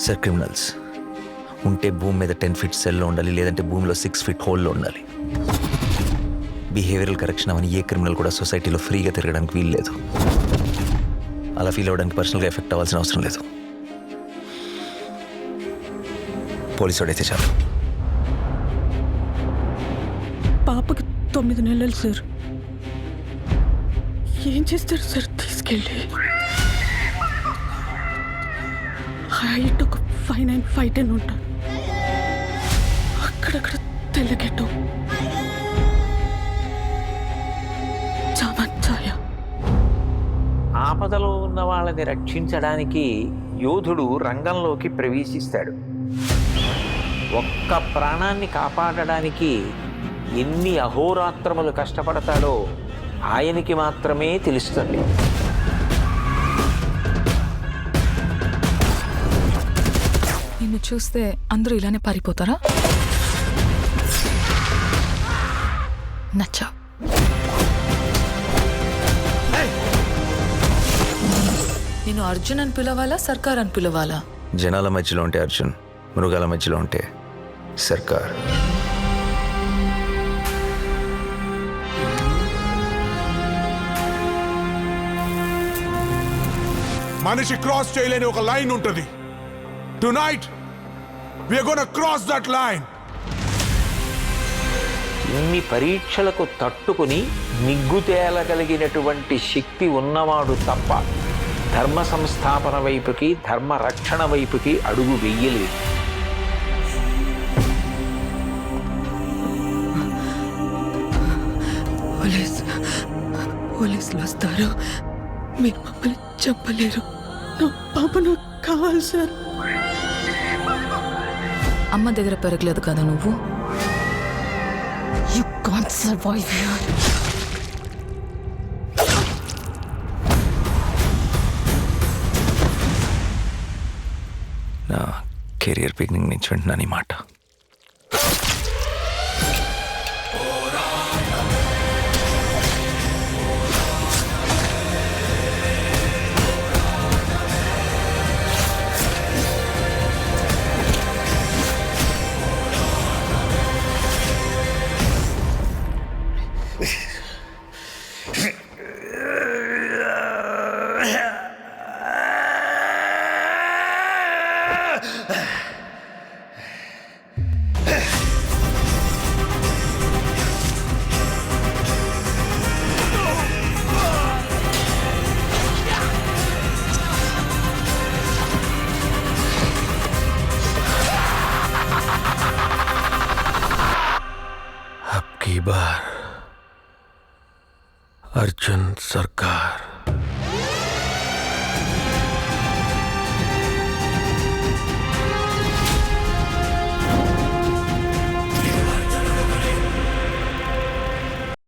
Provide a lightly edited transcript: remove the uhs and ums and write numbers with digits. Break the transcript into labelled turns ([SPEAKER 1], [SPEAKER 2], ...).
[SPEAKER 1] Sir criminals ఉంటే భూమి మీద 10 feet సెల్లో ఉండాలి, లేదంటే భూమిలో 6 feet హోల్లో ఉండాలి. బిహేవియరల్ కరెక్షన్ అవని ఏ క్రిమినల్ కూడా సొసైటీలో ఫ్రీగా తిరగడానికి వీలు లేదు. అలా ఫీల్ అవ్వడానికి పర్సనల్గా ఎఫెక్ట్ అవ్వాల్సిన అవసరం లేదు. పోలీసు వాడైతే చాలు.
[SPEAKER 2] పాపకి 9 నెలలు సార్. ఏం చేస్తారు సార్ తీసుకెళ్ళి? హైట్ ఒక 5'9", 5'10" ఉంటారు. అక్కడక్కడ తెల్లగెట్టు చామచ్చాయ.
[SPEAKER 3] ఆపదలో ఉన్న వాళ్ళని రక్షించడానికి యోధుడు రంగంలోకి ప్రవేశిస్తాడు. ఒక్క ప్రాణాన్ని కాపాడడానికి ఎన్ని అహోరాత్రములు కష్టపడతాడో ఆయనకి మాత్రమే తెలుస్తుంది.
[SPEAKER 4] నిన్ను చూస్తే అందరూ ఇలానే పారిపోతారా? నచ్చా. నేను అర్జున్ అని పిలవాలా, సర్కార్ అని పిలవాలా?
[SPEAKER 1] జనాల మధ్యలో ఉంటే అర్జున్, మృగాల మధ్యలో ఉంటే సర్కార్.
[SPEAKER 5] మనిషి క్రాస్ చేయలేని ఒక లైన్ ఉంటుంది. Tonight we are gonna cross that line.
[SPEAKER 3] ఇన్ని పరీక్షలకు తట్టుకుని నిగ్గు తేలగలిగినటువంటి శక్తి ఉన్నవాడు తప్ప ధర్మ సంస్థాపన వైపుకి, ధర్మ రక్షణ వైపుకి అడుగు వెయ్యలేదు.
[SPEAKER 2] పోలీసులు వస్తారు, మీరు మమ్మల్ని చెప్పలేరు. నా పాప నాకు కావాలి సార్.
[SPEAKER 4] అమ్మ దగ్గర పెరగలేదు కదా నువ్వు? You can't survive here.
[SPEAKER 1] నా కెరియర్ బిగినింగ్ నుంచి వింటున్నాను ఈ మాట. बार अर्जुन सरकार